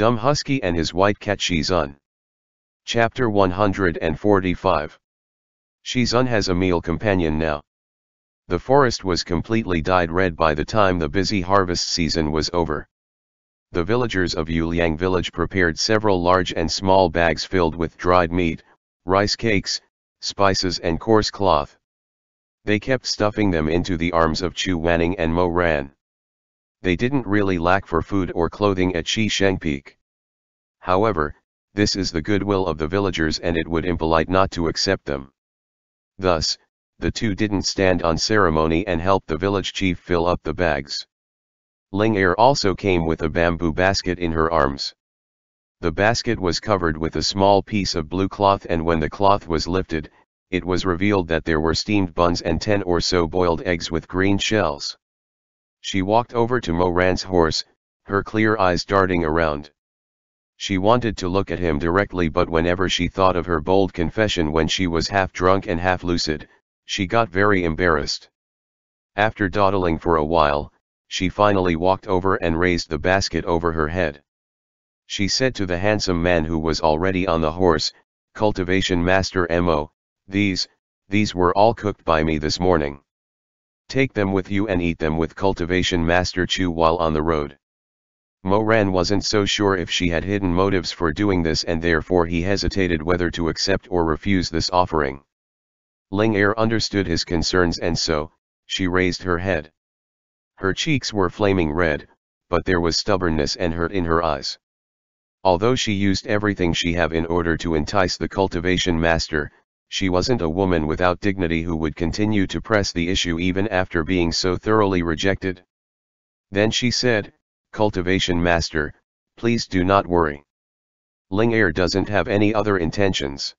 Dumb Husky and his white cat Shizun. Chapter 145. Shizun has a meal companion now. The forest was completely dyed red by the time the busy harvest season was over. The villagers of Yuliang village prepared several large and small bags filled with dried meat, rice cakes, spices and coarse cloth. They kept stuffing them into the arms of Chu Wanning and Mo Ran. They didn't really lack for food or clothing at Shisheng Peak. However, this is the goodwill of the villagers and it would impolite not to accept them. Thus, the two didn't stand on ceremony and helped the village chief fill up the bags. Ling Er also came with a bamboo basket in her arms. The basket was covered with a small piece of blue cloth, and when the cloth was lifted, it was revealed that there were steamed buns and 10 or so boiled eggs with green shells. She walked over to Mo Ran's horse, her clear eyes darting around. She wanted to look at him directly, but whenever she thought of her bold confession when she was half drunk and half lucid, she got very embarrassed. After dawdling for a while, she finally walked over and raised the basket over her head. She said to the handsome man who was already on the horse, "Cultivation Master Mo, these were all cooked by me this morning. Take them with you and eat them with Cultivation Master Chu while on the road." Mo Ran wasn't so sure if she had hidden motives for doing this, and therefore he hesitated whether to accept or refuse this offering. Ling Er understood his concerns, and so, she raised her head. Her cheeks were flaming red, but there was stubbornness and hurt in her eyes. Although she used everything she had in order to entice the cultivation master, she wasn't a woman without dignity who would continue to press the issue even after being so thoroughly rejected. Then she said, "Cultivation master, please do not worry. Ling Er doesn't have any other intentions.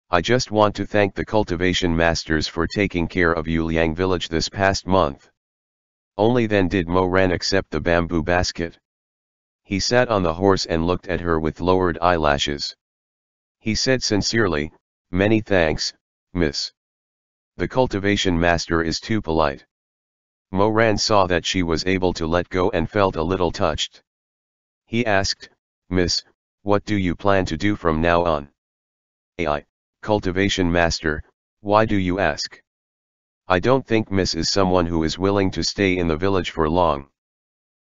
I just want to thank the cultivation masters for taking care of Yuliang village this past month." Only then did Mo Ran accept the bamboo basket. He sat on the horse and looked at her with lowered eyelashes. He said sincerely, "Many thanks, miss. The cultivation master is too polite." Mo Ran saw that she was able to let go and felt a little touched. He asked, "Miss, what do you plan to do from now on?" "AI, cultivation master, why do you ask? I don't think Miss is someone who is willing to stay in the village for long."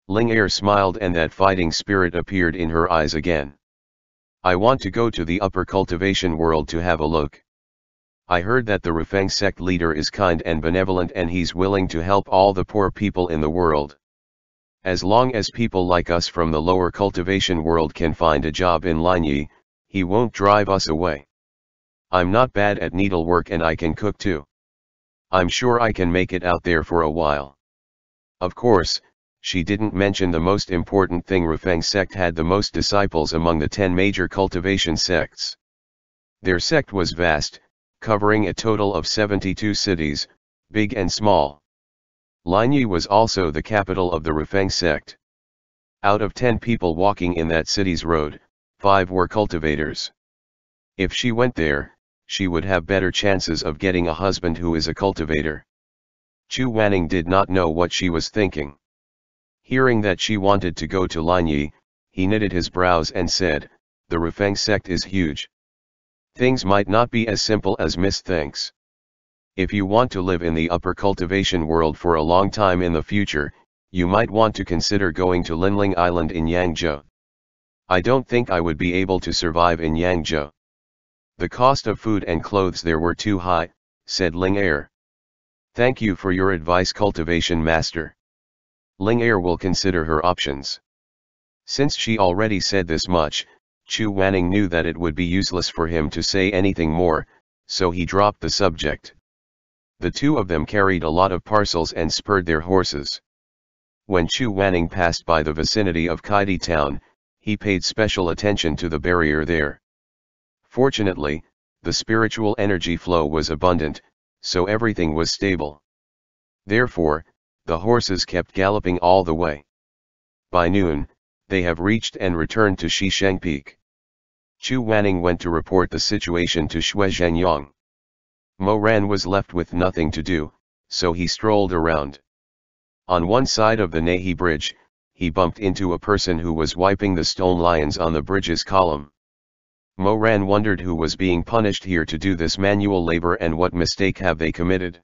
Ling Er smiled and that fighting spirit appeared in her eyes again. "I want to go to the upper cultivation world to have a look. I heard that the Rufeng sect leader is kind and benevolent and he's willing to help all the poor people in the world. As long as people like us from the lower cultivation world can find a job in Linyi, he won't drive us away. I'm not bad at needlework and I can cook too. I'm sure I can make it out there for a while." Of course, she didn't mention the most important thing: Rufeng sect had the most disciples among the 10 major cultivation sects. Their sect was vast, covering a total of 72 cities, big and small. Linyi was also the capital of the Rufeng sect. Out of 10 people walking in that city's road, 5 were cultivators. If she went there, she would have better chances of getting a husband who is a cultivator. Chu Wanning did not know what she was thinking. Hearing that she wanted to go to Linyi, he knitted his brows and said, "The Rufeng sect is huge. Things might not be as simple as Miss thinks. If you want to live in the upper cultivation world for a long time in the future, you might want to consider going to Linling Island in Yangzhou. I don't think I would be able to survive in Yangzhou. The cost of food and clothes there were too high," said Ling Er. "Thank you for your advice, cultivation master. Ling Er will consider her options." Since she already said this much, Chu Wanning knew that it would be useless for him to say anything more, so he dropped the subject. The two of them carried a lot of parcels and spurred their horses. When Chu Wanning passed by the vicinity of Kaidi town, he paid special attention to the barrier there. Fortunately, the spiritual energy flow was abundant, so everything was stable. Therefore, the horses kept galloping all the way. By noon, they have reached and returned to Shisheng Peak. Chu Wanning went to report the situation to Shui Zhengyang. Mo Ran was left with nothing to do, so he strolled around. On one side of the Nahi Bridge, he bumped into a person who was wiping the stone lions on the bridge's column. Mo Ran wondered who was being punished here to do this manual labor and what mistake have they committed.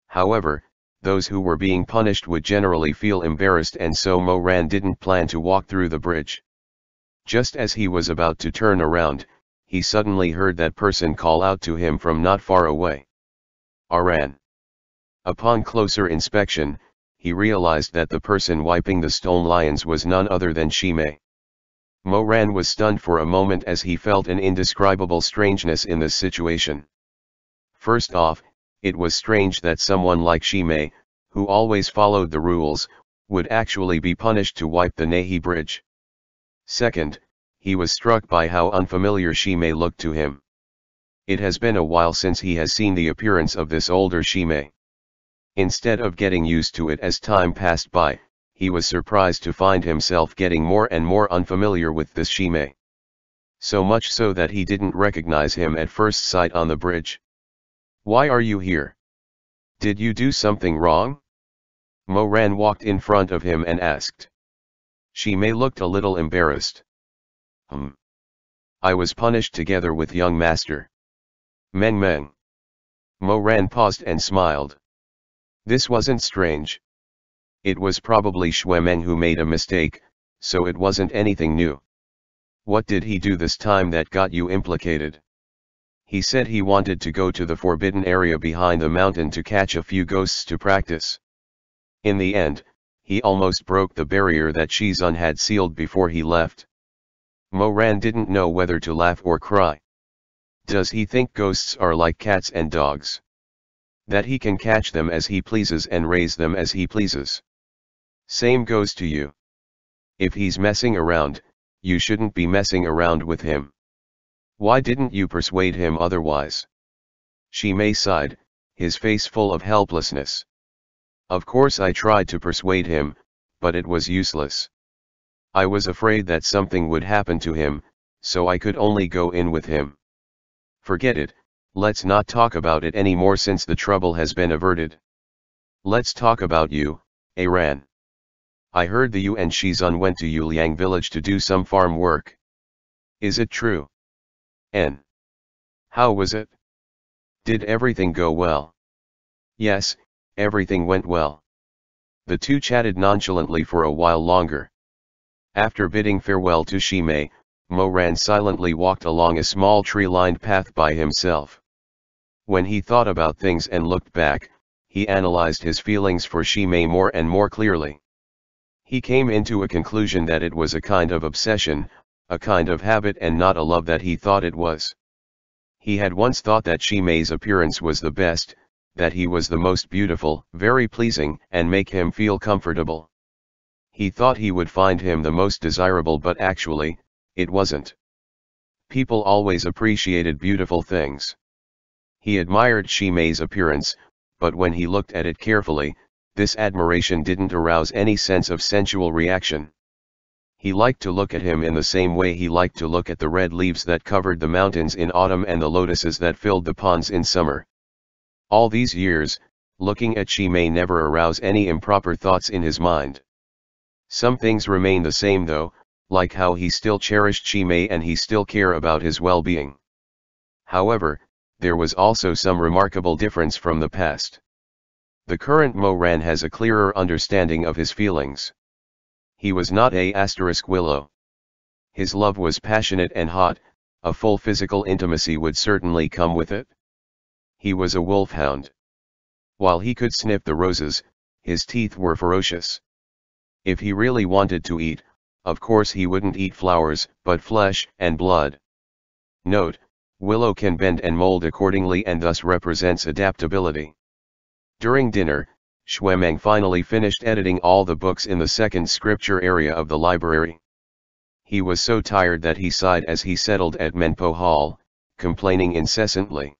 However, those who were being punished would generally feel embarrassed, and so Mo Ran didn't plan to walk through the bridge. Just as he was about to turn around, he suddenly heard that person call out to him from not far away. "Aran." Upon closer inspection, he realized that the person wiping the stone lions was none other than Shimei. Mo Ran was stunned for a moment as he felt an indescribable strangeness in this situation. First off, it was strange that someone like Shimei, who always followed the rules, would actually be punished to wipe the Nehi bridge. Second, he was struck by how unfamiliar Shimei looked to him. It has been a while since he has seen the appearance of this older Shimei. Instead of getting used to it as time passed by, he was surprised to find himself getting more and more unfamiliar with this Shimei. So much so that he didn't recognize him at first sight on the bridge. "Why are you here? Did you do something wrong?" Mo Ran walked in front of him and asked. Shimei looked a little embarrassed. "I was punished together with young master." "Meng Meng." Mo Ran paused and smiled. This wasn't strange. It was probably Xue Meng who made a mistake, so it wasn't anything new. "What did he do this time that got you implicated?" "He said he wanted to go to the forbidden area behind the mountain to catch a few ghosts to practice. In the end, he almost broke the barrier that Shizun had sealed before he left." Mo Ran didn't know whether to laugh or cry. Does he think ghosts are like cats and dogs? That he can catch them as he pleases and raise them as he pleases? Same goes to you. If he's messing around, you shouldn't be messing around with him. Why didn't you persuade him otherwise?" Shimei sighed, his face full of helplessness. "Of course I tried to persuade him, but it was useless. I was afraid that something would happen to him, so I could only go in with him." "Forget it, let's not talk about it anymore since the trouble has been averted. Let's talk about you, Aran. I heard that you and Shizun went to Yuliang village to do some farm work. Is it true? And how was it? Did everything go well?" "Yes, everything went well." The two chatted nonchalantly for a while longer. After bidding farewell to Shimei, Mo Ran silently walked along a small tree-lined path by himself. When he thought about things and looked back, he analyzed his feelings for Shimei more and more clearly. He came into a conclusion that it was a kind of obsession, a kind of habit, and not a love that he thought it was. He had once thought that Shimei's appearance was the best, that he was the most beautiful, very pleasing, and make him feel comfortable. He thought he would find him the most desirable, but actually, it wasn't. People always appreciated beautiful things. He admired Shimei's appearance, but when he looked at it carefully, this admiration didn't arouse any sense of sensual reaction. He liked to look at him in the same way he liked to look at the red leaves that covered the mountains in autumn and the lotuses that filled the ponds in summer. All these years, looking at Shimei never aroused any improper thoughts in his mind. Some things remain the same though, like how he still cherished Shimei and he still cared about his well-being. However, there was also some remarkable difference from the past. The current Mo Ran has a clearer understanding of his feelings. He was not a willow. His love was passionate and hot, a full physical intimacy would certainly come with it. He was a wolfhound. While he could sniff the roses, his teeth were ferocious. If he really wanted to eat, of course he wouldn't eat flowers, but flesh and blood. Note: willow can bend and mold accordingly and thus represents adaptability. During dinner, Xue Meng finally finished editing all the books in the second scripture area of the library. He was so tired that he sighed as he settled at Menpo Hall, complaining incessantly.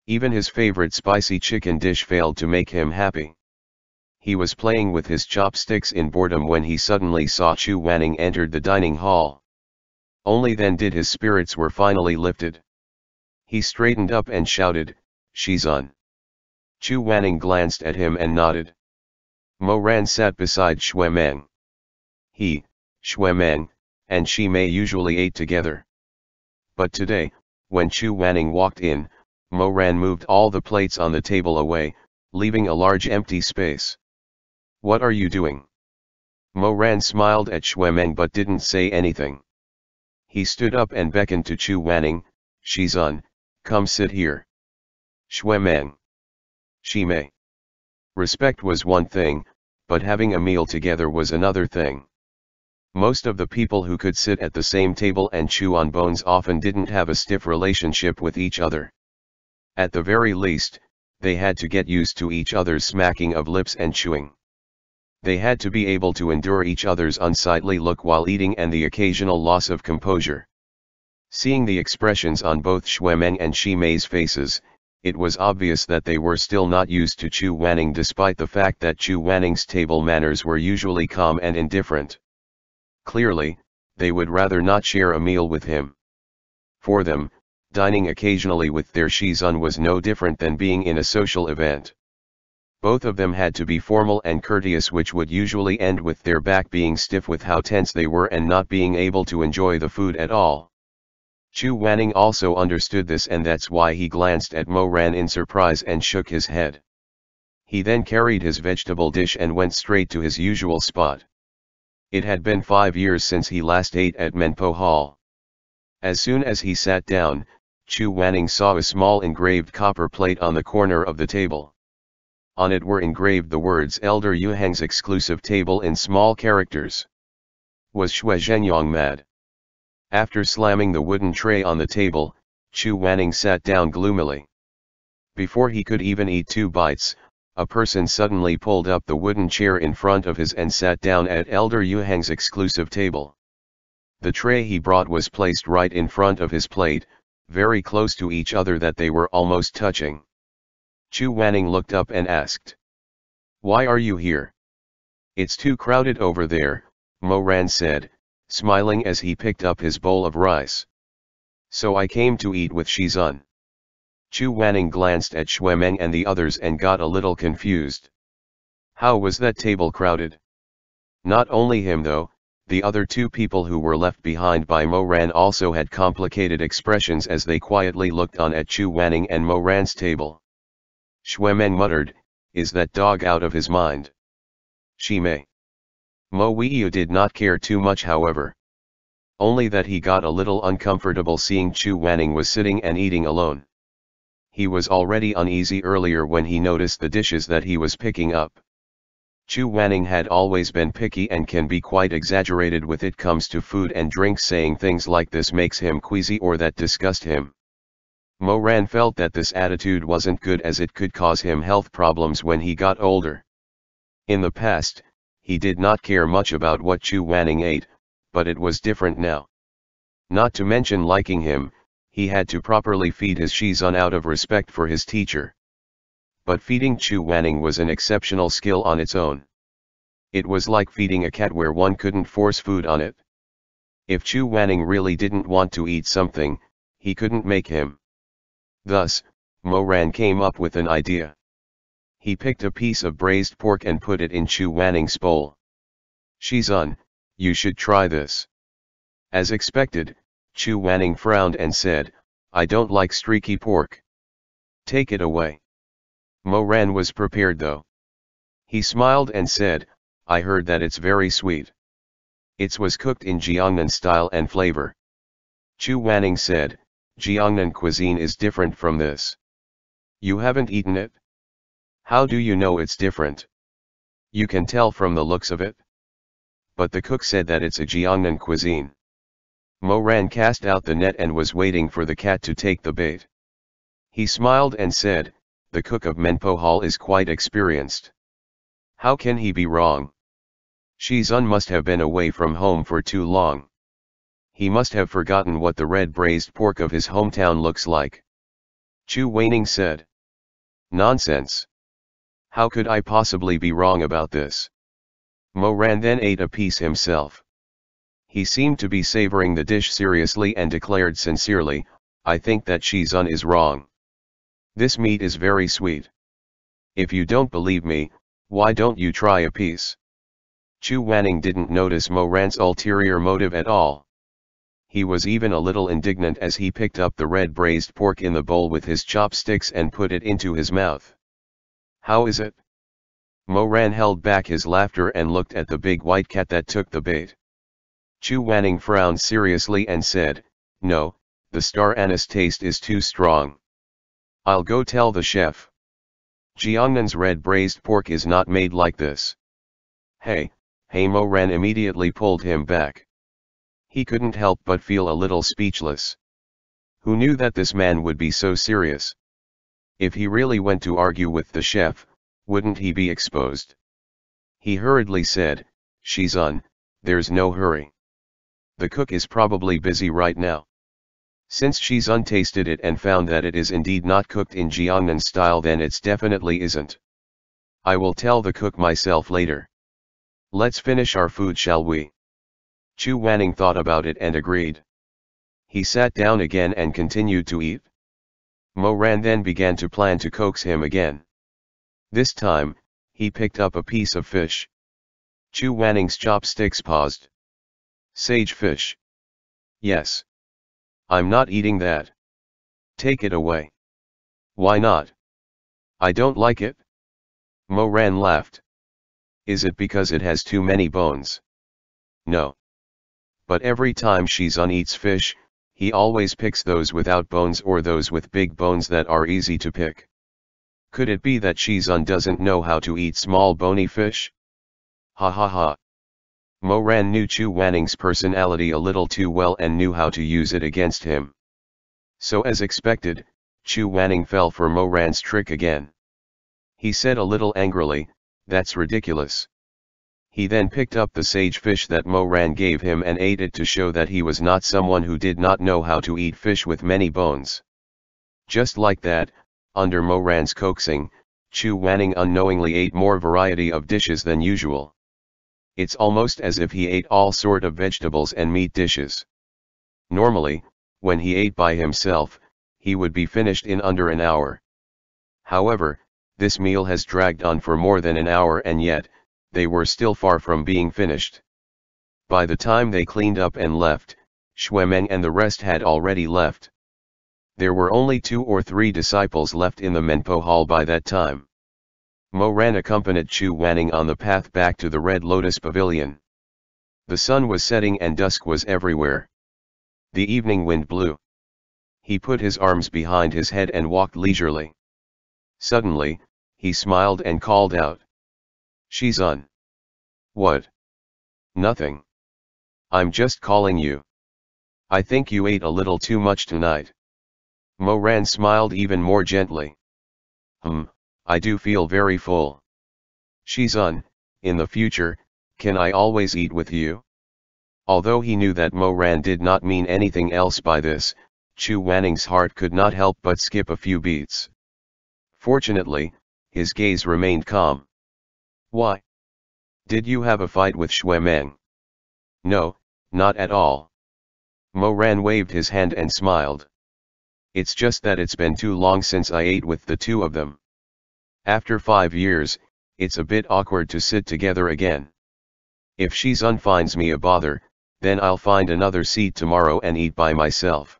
Even his favorite spicy chicken dish failed to make him happy. He was playing with his chopsticks in boredom when he suddenly saw Chu Wanning entered the dining hall. Only then did his spirits were finally lifted. He straightened up and shouted, "Shizun." Chu Wanning glanced at him and nodded. Mo Ran sat beside Xue Meng. He, Shuemeng, and Shi Mei usually ate together. But today, when Chu Wanning walked in, Mo Ran moved all the plates on the table away, leaving a large empty space. "What are you doing?" Mo Ran smiled at Shuemeng but didn't say anything. He stood up and beckoned to Chu Wanning. "Shizun, come sit here." Shuemeng. Shi Mei. Respect was one thing, but having a meal together was another thing. Most of the people who could sit at the same table and chew on bones often didn't have a stiff relationship with each other. At the very least, they had to get used to each other's smacking of lips and chewing. They had to be able to endure each other's unsightly look while eating and the occasional loss of composure. Seeing the expressions on both Shuemeng and Shi Mei's faces, it was obvious that they were still not used to Chu Wanning despite the fact that Chu Wanning's table manners were usually calm and indifferent. Clearly, they would rather not share a meal with him. For them, dining occasionally with their Shizun was no different than being in a social event. Both of them had to be formal and courteous, which would usually end with their back being stiff with how tense they were and not being able to enjoy the food at all. Chu Wanning also understood this, and that's why he glanced at Mo Ran in surprise and shook his head. He then carried his vegetable dish and went straight to his usual spot. It had been 5 years since he last ate at Menpo Hall. As soon as he sat down, Chu Wanning saw a small engraved copper plate on the corner of the table. On it were engraved the words "Elder Yu Heng's exclusive table" in small characters. Was Shui Zhenyang mad? After slamming the wooden tray on the table, Chu Wanning sat down gloomily. Before he could even eat 2 bites, a person suddenly pulled up the wooden chair in front of his and sat down at Elder Yu Heng's exclusive table. The tray he brought was placed right in front of his plate, very close to each other that they were almost touching. Chu Wanning looked up and asked, "Why are you here?" "It's too crowded over there," Mo Ran said, smiling as he picked up his bowl of rice. "So I came to eat with Shizun." Chu Wanning glanced at Shuemeng and the others and got a little confused. How was that table crowded? Not only him though, the other 2 people who were left behind by Mo Ran also had complicated expressions as they quietly looked on at Chu Wanning and Mo Ran's table. Shuemeng muttered, "Is that dog out of his mind?" Shi Mei. Mo Weiyu did not care too much, however. Only that he got a little uncomfortable seeing Chu Wanning was sitting and eating alone. He was already uneasy earlier when he noticed the dishes that he was picking up. Chu Wanning had always been picky and can be quite exaggerated with it comes to food and drink, saying things like this makes him queasy or that disgust him. Mo Ran felt that this attitude wasn't good as it could cause him health problems when he got older. In the past, he did not care much about what Chu Wanning ate, but it was different now. Not to mention liking him, he had to properly feed his Shizun out of respect for his teacher. But feeding Chu Wanning was an exceptional skill on its own. It was like feeding a cat where one couldn't force food on it. If Chu Wanning really didn't want to eat something, he couldn't make him. Thus, Mo Ran came up with an idea. He picked a piece of braised pork and put it in Chu Wanning's bowl. "Shizun, you should try this." As expected, Chu Wanning frowned and said, "I don't like streaky pork. Take it away." Mo Ran was prepared though. He smiled and said, "I heard that it's very sweet. It was cooked in Jiangnan style and flavor." Chu Wanning said, "Jiangnan cuisine is different from this. You haven't eaten it? How do you know it's different?" "You can tell from the looks of it." "But the cook said that it's a Jiangnan cuisine." Mo Ran cast out the net and was waiting for the cat to take the bait. He smiled and said, "The cook of Menpo Hall is quite experienced. How can he be wrong? Shizun must have been away from home for too long. He must have forgotten what the red braised pork of his hometown looks like." Chu Wanning said, "Nonsense. How could I possibly be wrong about this?" Mo Ran then ate a piece himself. He seemed to be savoring the dish seriously and declared sincerely, "I think that Shizun is wrong. This meat is very sweet. If you don't believe me, why don't you try a piece?" Chu Wanning didn't notice Mo Ran's ulterior motive at all. He was even a little indignant as he picked up the red braised pork in the bowl with his chopsticks and put it into his mouth. How is it? Mo Ran held back his laughter and looked at the big white cat that took the bait. Chu Wanning frowned seriously and said, "No, the star anise taste is too strong. I'll go tell the chef. Jiangnan's red braised pork is not made like this." Hey, Mo Ran immediately pulled him back. He couldn't help but feel a little speechless. Who knew that this man would be so serious? If he really went to argue with the chef, wouldn't he be exposed? He hurriedly said, "Shizun, there's no hurry. The cook is probably busy right now." Since Shizun tasted it and found that it is indeed not cooked in Jiangnan style, then it's definitely isn't. I will tell the cook myself later. Let's finish our food, shall we? Chu Wanning thought about it and agreed. He sat down again and continued to eat. Mo Ran then began to plan to coax him again. This time, he picked up a piece of fish. Chu Wanning's chopsticks paused. "Sage fish." "Yes. I'm not eating that. Take it away." "Why not?" "I don't like it." Mo Ran laughed. "Is it because it has too many bones?" "No. But every time Shizun eats fish, he always picks those without bones or those with big bones that are easy to pick. Could it be that Shizun doesn't know how to eat small bony fish?" Ha ha ha. Mo Ran knew Chu Wanning's personality a little too well and knew how to use it against him. So as expected, Chu Wanning fell for Mo Ran's trick again. He said a little angrily, "That's ridiculous." He then picked up the sage fish that Mo Ran gave him and ate it to show that he was not someone who did not know how to eat fish with many bones. Just like that, under Mo Ran's coaxing, Chu Wanning unknowingly ate more variety of dishes than usual. It's almost as if he ate all sort of vegetables and meat dishes. Normally, when he ate by himself, he would be finished in under an hour. However, this meal has dragged on for more than an hour and yet, they were still far from being finished. By the time they cleaned up and left, Xuemeng and the rest had already left. There were only 2 or 3 disciples left in the Menpo hall by that time. Mo Ran accompanied Chu Wanning on the path back to the Red Lotus Pavilion. The sun was setting and dusk was everywhere. The evening wind blew. He put his arms behind his head and walked leisurely. Suddenly, he smiled and called out, "Shizun." "What?" "Nothing. I'm just calling you. I think you ate a little too much tonight." Mo Ran smiled even more gently. I do feel very full." "Shizun, in the future, can I always eat with you?" Although he knew that Mo Ran did not mean anything else by this, Chu Wanning's heart could not help but skip a few beats. Fortunately, his gaze remained calm. "Why? Did you have a fight with Xuemeng?" "No, not at all." Mo Ran waved his hand and smiled. "It's just that it's been too long since I ate with the 2 of them. After 5 years, it's a bit awkward to sit together again. If Shizun finds me a bother, then I'll find another seat tomorrow and eat by myself."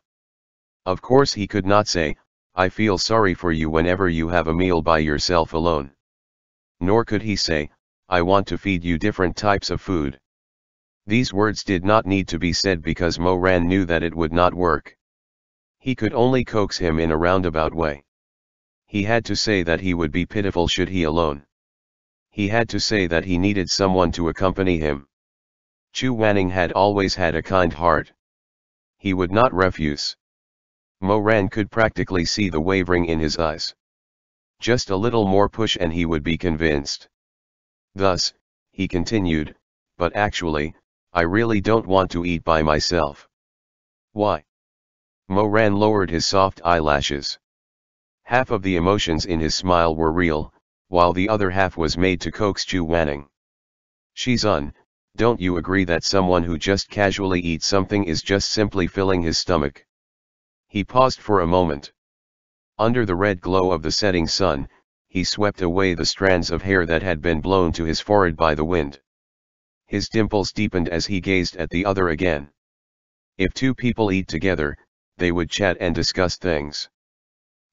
Of course he could not say, "I feel sorry for you" whenever you have a meal by yourself alone. Nor could he say, "I want to feed you different types of food." These words did not need to be said because Mo Ran knew that it would not work. He could only coax him in a roundabout way. He had to say that he would be pitiful should he alone. He had to say that he needed someone to accompany him. Chu Wanning had always had a kind heart. He would not refuse. Mo Ran could practically see the wavering in his eyes. Just a little more push and he would be convinced. Thus, he continued, "But actually, I really don't want to eat by myself." "Why?" Mo Ran lowered his soft eyelashes. Half of the emotions in his smile were real, while the other half was made to coax Chu Wanning. "Shizun, don't you agree that someone who just casually eats something is just simply filling his stomach?" He paused for a moment. Under the red glow of the setting sun, he swept away the strands of hair that had been blown to his forehead by the wind. His dimples deepened as he gazed at the other again. If two people eat together, they would chat and discuss things.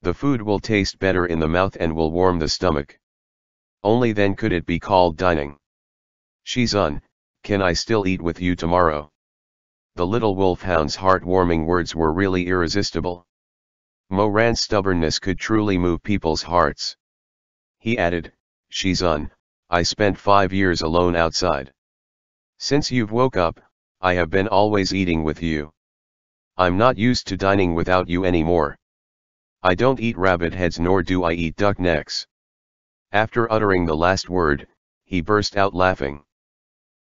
The food will taste better in the mouth and will warm the stomach. Only then could it be called dining. Shizun, can I still eat with you tomorrow? The little wolfhound's heart-warming words were really irresistible. Mo Ran's stubbornness could truly move people's hearts. He added, Shizun, I spent 5 years alone outside. Since you've woke up, I have been always eating with you. I'm not used to dining without you anymore. I don't eat rabbit heads nor do I eat duck necks. After uttering the last word, he burst out laughing.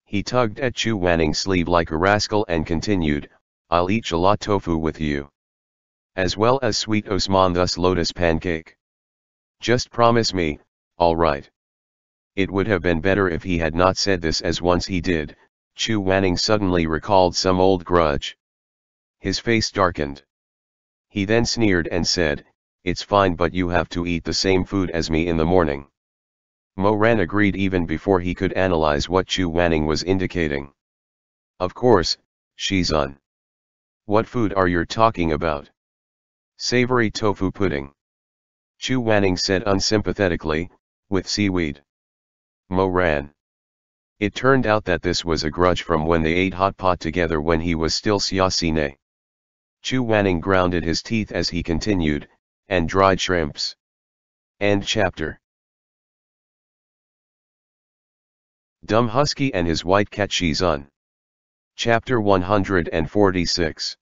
He tugged at Chu Wanning's sleeve like a rascal and continued, I'll eat jala tofu with you. As well as sweet osman thus lotus pancake. Just promise me, all right. It would have been better if he had not said this, as once he did, Chu Wanning suddenly recalled some old grudge. His face darkened. He then sneered and said, it's fine, but you have to eat the same food as me in the morning. Mo Ran agreed even before he could analyze what Chu Wanning was indicating. Of course, Shizun. What food are you talking about? Savory tofu pudding. Chu Wanning said unsympathetically, with seaweed. Mo Ran. It turned out that this was a grudge from when they ate hot pot together when he was still Xiaxine. Chu Wanning grounded his teeth as he continued, and dried shrimps. End chapter. Dumb Husky and his white cat Shizun. Chapter 146.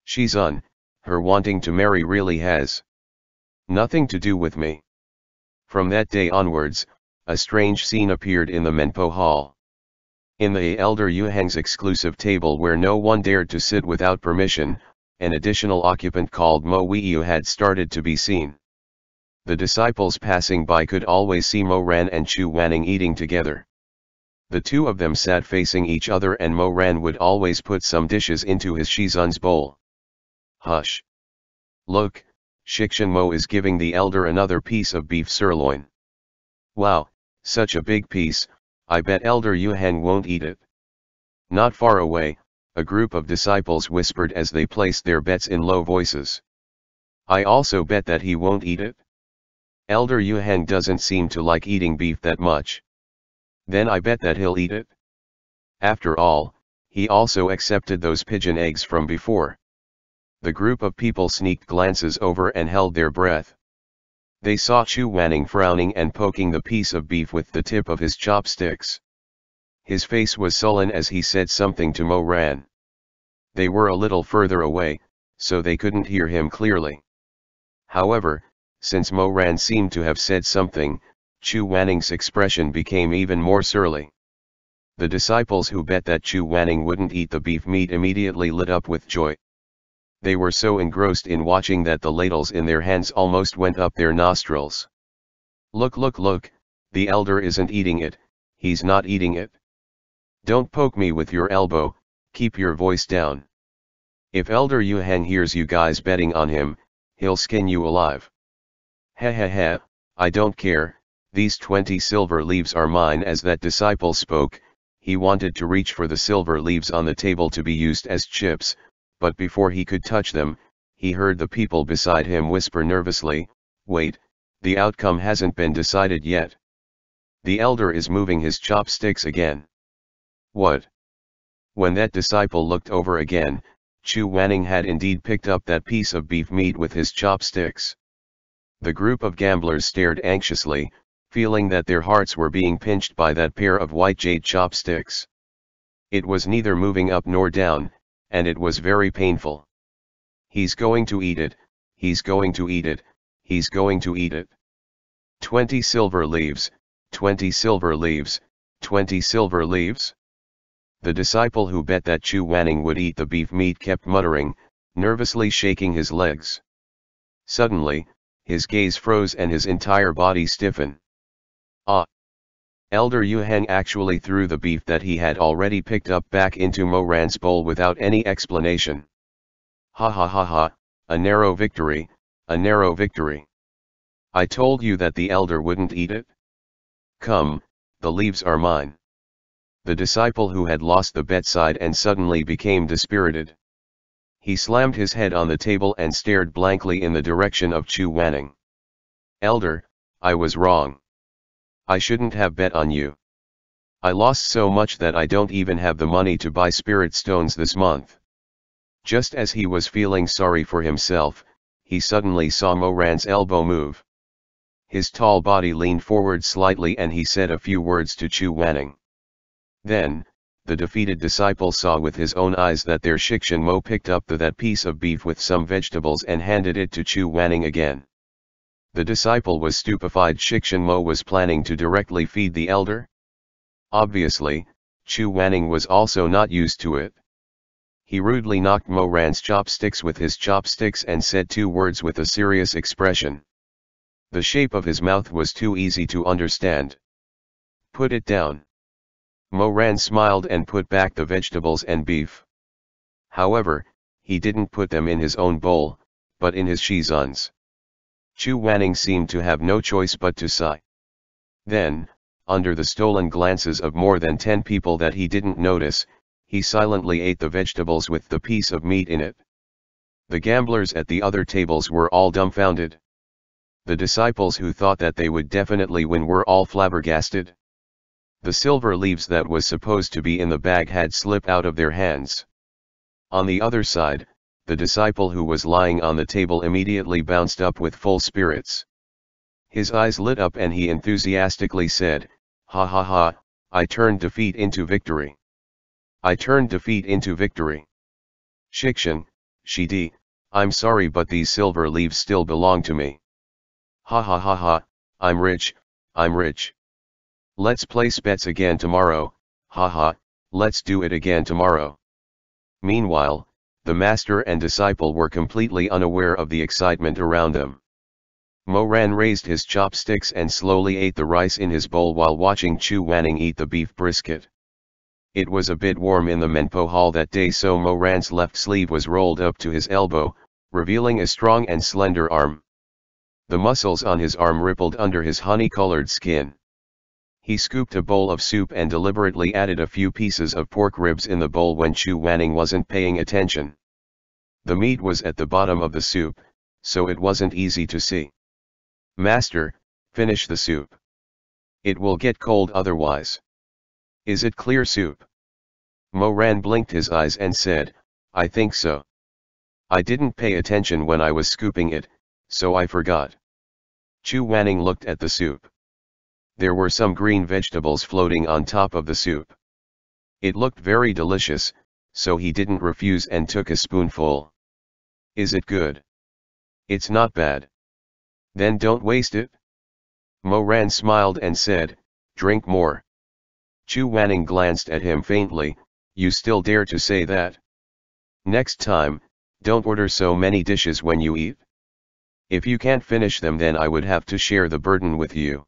Shizun, her wanting to marry really has nothing to do with me. From that day onwards, a strange scene appeared in the Menpo Hall. In the elder Yuhang's exclusive table where no one dared to sit without permission, an additional occupant called Mo Weiyu had started to be seen. The disciples passing by could always see Mo Ran and Chu Wanning eating together. The two of them sat facing each other and Mo Ran would always put some dishes into his Shizun's bowl. Hush! Look, Shikshan Mo is giving the elder another piece of beef sirloin. Wow, such a big piece, I bet Elder Yuhang won't eat it. Not far away, a group of disciples whispered as they placed their bets in low voices. I also bet that he won't eat it. Elder Yuhang doesn't seem to like eating beef that much. Then I bet that he'll eat it. After all, he also accepted those pigeon eggs from before. The group of people sneaked glances over and held their breath. They saw Chu Wanning frowning and poking the piece of beef with the tip of his chopsticks. His face was sullen as he said something to Mo Ran. They were a little further away, so they couldn't hear him clearly. However, since Mo Ran seemed to have said something, Chu Wanning's expression became even more surly. The disciples who bet that Chu Wanning wouldn't eat the beef meat immediately lit up with joy. They were so engrossed in watching that the ladles in their hands almost went up their nostrils. Look, look, look, the elder isn't eating it, he's not eating it. Don't poke me with your elbow, keep your voice down. If Elder Yuhang hears you guys betting on him, he'll skin you alive. Ha ha ha, I don't care, these 20 silver leaves are mine. As that disciple spoke, he wanted to reach for the silver leaves on the table to be used as chips, but before he could touch them, he heard the people beside him whisper nervously, wait, the outcome hasn't been decided yet. The elder is moving his chopsticks again. What? When that disciple looked over again, Chu Wanning had indeed picked up that piece of beef meat with his chopsticks. The group of gamblers stared anxiously, feeling that their hearts were being pinched by that pair of white jade chopsticks. It was neither moving up nor down, and it was very painful. He's going to eat it, he's going to eat it, he's going to eat it. 20 silver leaves, 20 silver leaves, 20 silver leaves? The disciple who bet that Chu Wanning would eat the beef meat kept muttering, nervously shaking his legs. Suddenly, his gaze froze and his entire body stiffened. Ah! Elder Yuhang actually threw the beef that he had already picked up back into Mo Ran's bowl without any explanation. Ha ha ha ha, a narrow victory, a narrow victory. I told you that the elder wouldn't eat it. Come, the leaves are mine. the disciple who had lost the bet sighed and suddenly became dispirited. He slammed his head on the table and stared blankly in the direction of Chu Wanning. "Elder, I was wrong. I shouldn't have bet on you. I lost so much that I don't even have the money to buy spirit stones this month." Just as he was feeling sorry for himself, he suddenly saw Moran's elbow move. His tall body leaned forward slightly and he said a few words to Chu Wanning. Then, the defeated disciple saw with his own eyes that their Shizun Mo picked up that piece of beef with some vegetables and handed it to Chu Wanning again. The disciple was stupefied. Shizun Mo was planning to directly feed the elder? Obviously, Chu Wanning was also not used to it. He rudely knocked Moran's chopsticks with his chopsticks and said 2 words with a serious expression. The shape of his mouth was too easy to understand. "Put it down." Moran smiled and put back the vegetables and beef. However, he didn't put them in his own bowl, but in his Shizun's. Chu Wanning seemed to have no choice but to sigh. Then, under the stolen glances of more than 10 people that he didn't notice, he silently ate the vegetables with the piece of meat in it. The gamblers at the other tables were all dumbfounded. The disciples who thought that they would definitely win were all flabbergasted. The silver leaves that was supposed to be in the bag had slipped out of their hands. On the other side, the disciple who was lying on the table immediately bounced up with full spirits. His eyes lit up and he enthusiastically said, "Ha ha ha, I turned defeat into victory. I turned defeat into victory. Shizun, Shidi, I'm sorry but these silver leaves still belong to me. Ha ha ha ha, I'm rich, I'm rich. Let's place bets again tomorrow, ha ha, let's do it again tomorrow." Meanwhile, the master and disciple were completely unaware of the excitement around them. Moran raised his chopsticks and slowly ate the rice in his bowl while watching Chu Wanning eat the beef brisket. It was a bit warm in the Menpo hall that day, so Moran's left sleeve was rolled up to his elbow, revealing a strong and slender arm. The muscles on his arm rippled under his honey-colored skin. He scooped a bowl of soup and deliberately added a few pieces of pork ribs in the bowl when Chu Wanning wasn't paying attention. The meat was at the bottom of the soup, so it wasn't easy to see. "Master, finish the soup. It will get cold otherwise. Is it clear soup?" Moran blinked his eyes and said, "I think so. I didn't pay attention when I was scooping it, so I forgot." Chu Wanning looked at the soup. There were some green vegetables floating on top of the soup. It looked very delicious, so he didn't refuse and took a spoonful. "Is it good?" "It's not bad." "Then don't waste it." Moran smiled and said, "Drink more." Chu Wanning glanced at him faintly. "You still dare to say that? Next time, don't order so many dishes when you eat. If you can't finish them then I would have to share the burden with you."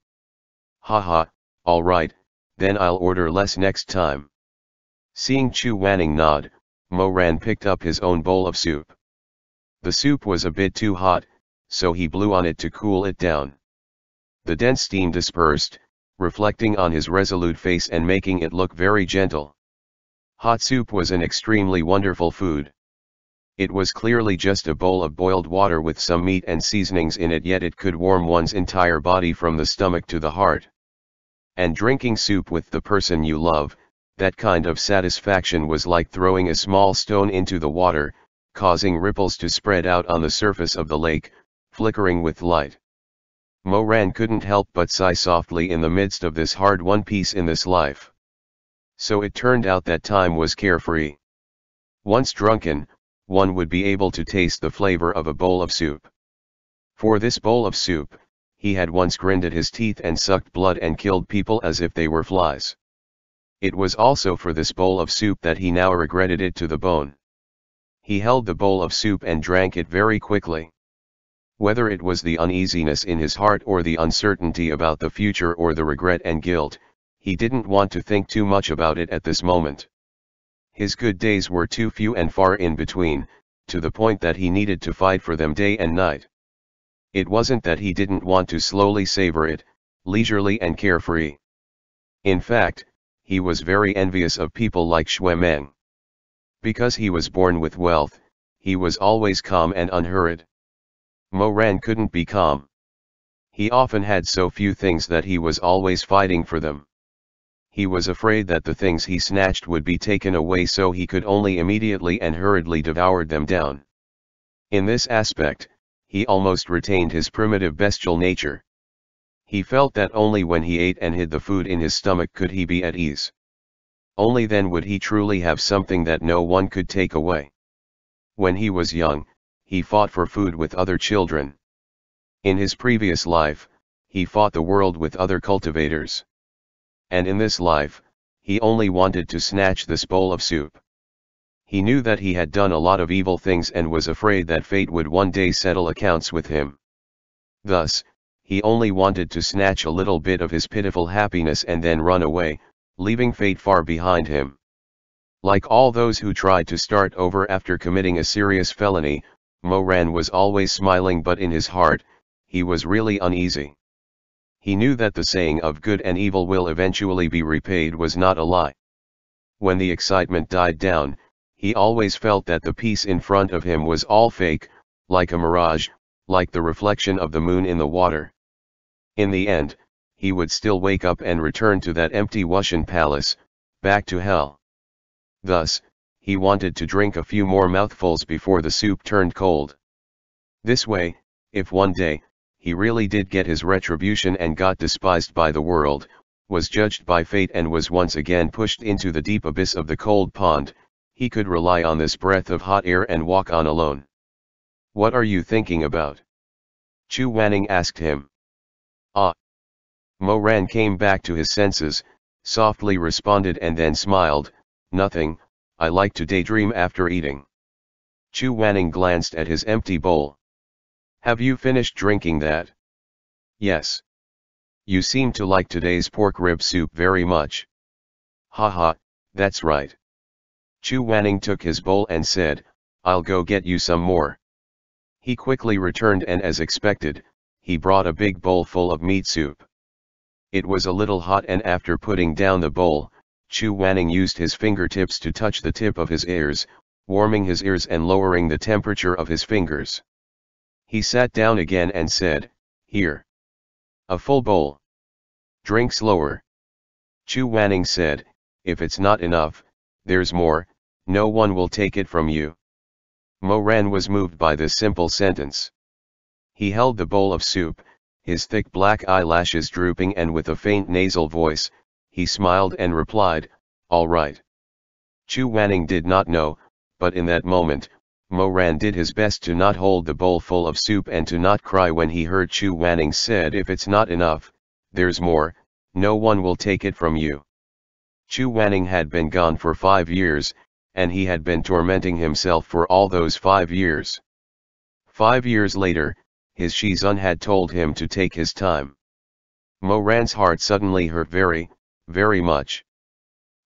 "Haha, all right, then I'll order less next time." Seeing Chu Wanning nod, Moran picked up his own bowl of soup. The soup was a bit too hot, so he blew on it to cool it down. The dense steam dispersed, reflecting on his resolute face and making it look very gentle. Hot soup was an extremely wonderful food. It was clearly just a bowl of boiled water with some meat and seasonings in it, yet it could warm one's entire body from the stomach to the heart. And drinking soup with the person you love, that kind of satisfaction was like throwing a small stone into the water, causing ripples to spread out on the surface of the lake, flickering with light. Moran couldn't help but sigh softly in the midst of this hard-won peace in this life. So it turned out that time was carefree. Once drunken, one would be able to taste the flavor of a bowl of soup. For this bowl of soup, he had once grinned at his teeth and sucked blood and killed people as if they were flies. It was also for this bowl of soup that he now regretted it to the bone. He held the bowl of soup and drank it very quickly. Whether it was the uneasiness in his heart or the uncertainty about the future or the regret and guilt, he didn't want to think too much about it at this moment. His good days were too few and far in between, to the point that he needed to fight for them day and night. It wasn't that he didn't want to slowly savor it, leisurely and carefree. In fact, he was very envious of people like Shuemeng. Because he was born with wealth, he was always calm and unhurried. Mo Ran couldn't be calm. He often had so few things that he was always fighting for them. He was afraid that the things he snatched would be taken away, so he could only immediately and hurriedly devour them down. In this aspect, he almost retained his primitive bestial nature. He felt that only when he ate and hid the food in his stomach could he be at ease. Only then would he truly have something that no one could take away. When he was young, he fought for food with other children. In his previous life, he fought the world with other cultivators. And in this life, he only wanted to snatch this bowl of soup. He knew that he had done a lot of evil things and was afraid that fate would one day settle accounts with him. Thus, he only wanted to snatch a little bit of his pitiful happiness and then run away, leaving fate far behind him. Like all those who tried to start over after committing a serious felony, Mo Ran was always smiling, but in his heart, he was really uneasy. He knew that the saying of good and evil will eventually be repaid was not a lie. When the excitement died down, he always felt that the peace in front of him was all fake, like a mirage, like the reflection of the moon in the water. In the end, he would still wake up and return to that empty Wushan palace, back to hell. Thus, he wanted to drink a few more mouthfuls before the soup turned cold. This way, if one day, he really did get his retribution and got despised by the world, was judged by fate and was once again pushed into the deep abyss of the cold pond, he could rely on this breath of hot air and walk on alone. "What are you thinking about?" Chu Wanning asked him. "Ah." Mo Ran came back to his senses, softly responded and then smiled, "Nothing, I like to daydream after eating." Chu Wanning glanced at his empty bowl. "Have you finished drinking that?" "Yes." "You seem to like today's pork rib soup very much." "Haha, that's right." Chu Wanning took his bowl and said, "I'll go get you some more." He quickly returned and, as expected, he brought a big bowl full of meat soup. It was a little hot, and after putting down the bowl, Chu Wanning used his fingertips to touch the tip of his ears, warming his ears and lowering the temperature of his fingers. He sat down again and said, "Here. A full bowl. Drink slower." Chu Wanning said, "If it's not enough, there's more, no one will take it from you." Mo Ran was moved by this simple sentence. He held the bowl of soup, his thick black eyelashes drooping, and with a faint nasal voice, he smiled and replied, "All right." Chu Wanning did not know, but in that moment, Mo Ran did his best to not hold the bowl full of soup and to not cry when he heard Chu Wanning said, "If it's not enough, there's more, no one will take it from you." Chu Wanning had been gone for 5 years, and he had been tormenting himself for all those 5 years. 5 years later, his Shizun had told him to take his time. Mo Ran's heart suddenly hurt very, very much.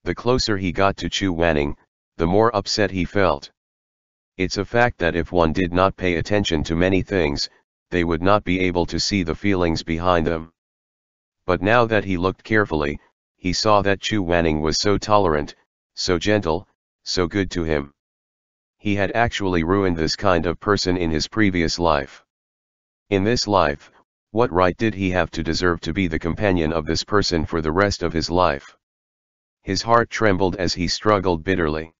The closer he got to Chu Wanning, the more upset he felt. It's a fact that if one did not pay attention to many things, they would not be able to see the feelings behind them. But now that he looked carefully, he saw that Chu Wanning was so tolerant, so gentle, so good to him. He had actually ruined this kind of person in his previous life. In this life, what right did he have to deserve to be the companion of this person for the rest of his life? His heart trembled as he struggled bitterly.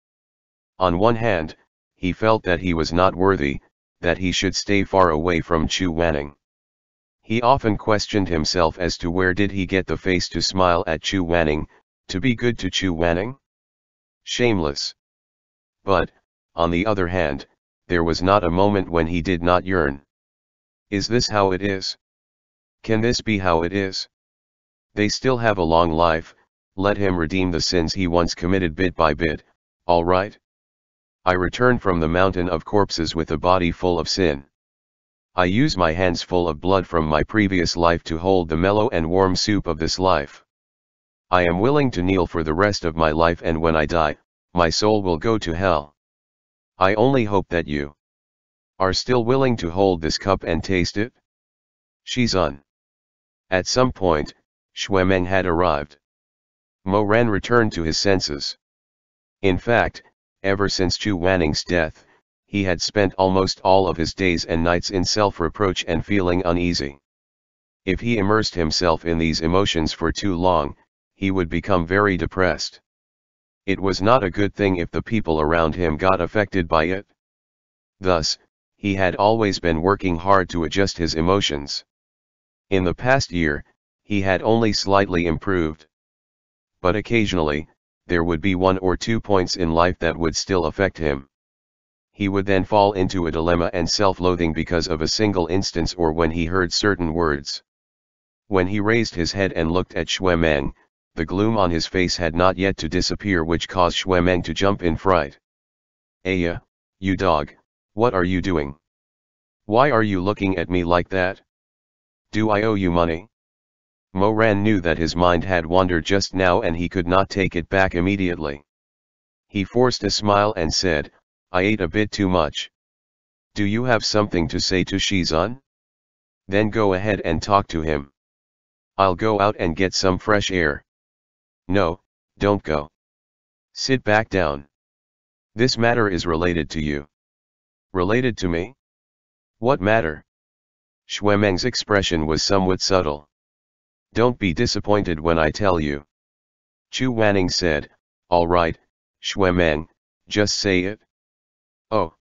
On one hand, he felt that he was not worthy, that he should stay far away from Chu Wanning. He often questioned himself as to where did he get the face to smile at Chu Wanning, to be good to Chu Wanning? Shameless. But, on the other hand, there was not a moment when he did not yearn. Is this how it is? Can this be how it is? They still have a long life, let him redeem the sins he once committed bit by bit, all right? I return from the mountain of corpses with a body full of sin. I use my hands full of blood from my previous life to hold the mellow and warm soup of this life. I am willing to kneel for the rest of my life, and when I die, my soul will go to hell. I only hope that you are still willing to hold this cup and taste it. Shizun. At some point, Shuemeng had arrived. Mo Ran returned to his senses. In fact, ever since Chu Wanning's death, he had spent almost all of his days and nights in self-reproach and feeling uneasy. If he immersed himself in these emotions for too long, he would become very depressed. It was not a good thing if the people around him got affected by it. Thus, he had always been working hard to adjust his emotions. In the past year, he had only slightly improved. But occasionally, there would be 1 or 2 points in life that would still affect him. He would then fall into a dilemma and self-loathing because of a single instance or when he heard certain words. When he raised his head and looked at Xue Meng, the gloom on his face had not yet to disappear, which caused Xue Meng to jump in fright. "Aya, you dog, what are you doing? Why are you looking at me like that? Do I owe you money?" Mo Ran knew that his mind had wandered just now and he could not take it back immediately. He forced a smile and said, "I ate a bit too much. Do you have something to say to Shizun? Then go ahead and talk to him. I'll go out and get some fresh air." "No, don't go. Sit back down. This matter is related to you." "Related to me? What matter?" Xue Meng's expression was somewhat subtle. "Don't be disappointed when I tell you." Chu Wanning said, "All right, Xue Meng, just say it." Oh.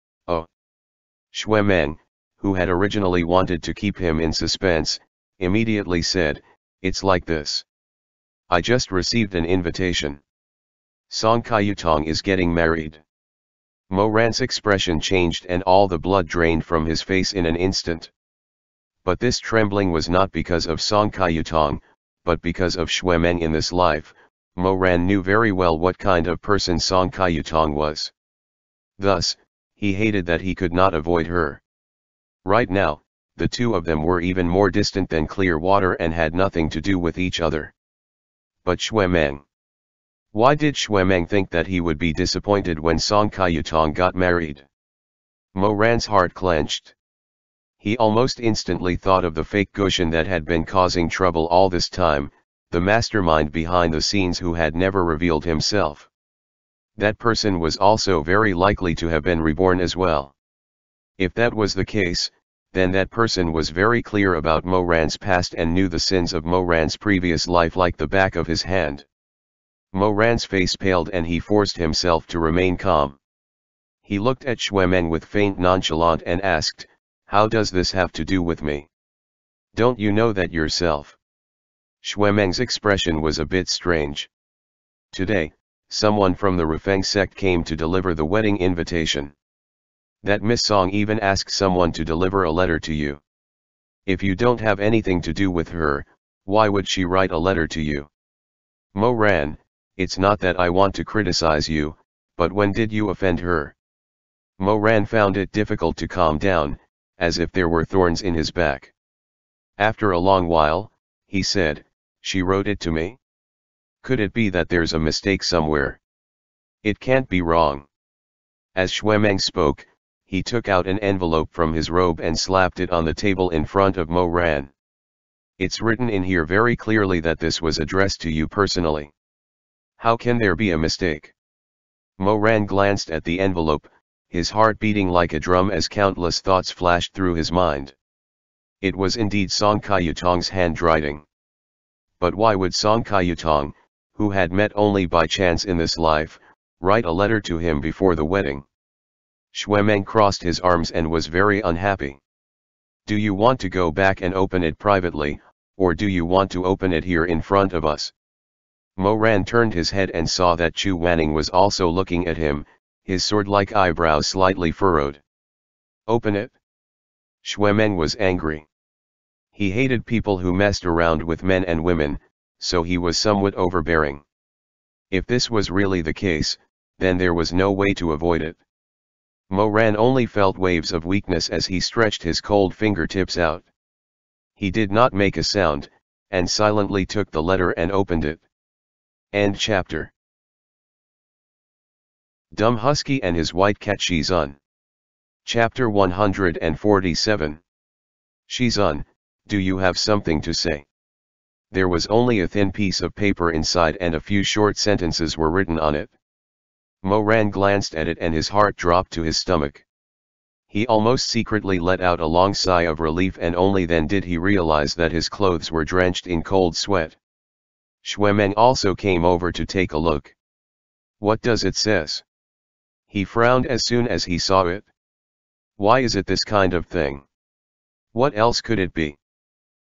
Xue Meng, who had originally wanted to keep him in suspense, immediately said, "It's like this. I just received an invitation. Song Kaiyutong is getting married." Mo Ran's expression changed and all the blood drained from his face in an instant. But this trembling was not because of Song Kaiyutong, but because of Xue Meng. In this life, Mo Ran knew very well what kind of person Song Kaiyutong was. Thus, he hated that he could not avoid her. Right now, the two of them were even more distant than clear water and had nothing to do with each other. But Xue Meng. Why did Xue Meng think that he would be disappointed when Song Kaiyutong got married? Mo Ran's heart clenched. He almost instantly thought of the fake Goshen that had been causing trouble all this time, the mastermind behind the scenes who had never revealed himself. That person was also very likely to have been reborn as well. If that was the case, then that person was very clear about Mo Ran's past and knew the sins of Mo Ran's previous life like the back of his hand. Mo Ran's face paled and he forced himself to remain calm. He looked at Xue Meng with faint nonchalance and asked, "How does this have to do with me? Don't you know that yourself?" Xue Meng's expression was a bit strange. "Today, someone from the Rufeng sect came to deliver the wedding invitation. That Miss Song even asked someone to deliver a letter to you. If you don't have anything to do with her, why would she write a letter to you?" "Mo Ran, it's not that I want to criticize you, but when did you offend her?" Mo Ran found it difficult to calm down, as if there were thorns in his back. After a long while, he said, "She wrote it to me? Could it be that there's a mistake somewhere? It can't be wrong." As Xue Meng spoke, he took out an envelope from his robe and slapped it on the table in front of Mo Ran. "It's written in here very clearly that this was addressed to you personally. How can there be a mistake?" Mo Ran glanced at the envelope, his heart beating like a drum as countless thoughts flashed through his mind. It was indeed Song Kaiyutong's handwriting. But why would Song Kaiyutong, who had met only by chance in this life, write a letter to him before the wedding? Xue Meng crossed his arms and was very unhappy. "Do you want to go back and open it privately, or do you want to open it here in front of us?" Mo Ran turned his head and saw that Chu Wanning was also looking at him, his sword-like eyebrows slightly furrowed. "Open it?" Xue Meng was angry. He hated people who messed around with men and women, so he was somewhat overbearing. If this was really the case, then there was no way to avoid it. Mo Ran only felt waves of weakness as he stretched his cold fingertips out. He did not make a sound, and silently took the letter and opened it. End chapter. Dumb Husky and his white cat Shizun. Chapter 147. Shizun, do you have something to say? There was only a thin piece of paper inside and a few short sentences were written on it. Mo Ran glanced at it and his heart dropped to his stomach. He almost secretly let out a long sigh of relief, and only then did he realize that his clothes were drenched in cold sweat. Xuemeng also came over to take a look. "What does it says?" He frowned as soon as he saw it. "Why is it this kind of thing? What else could it be?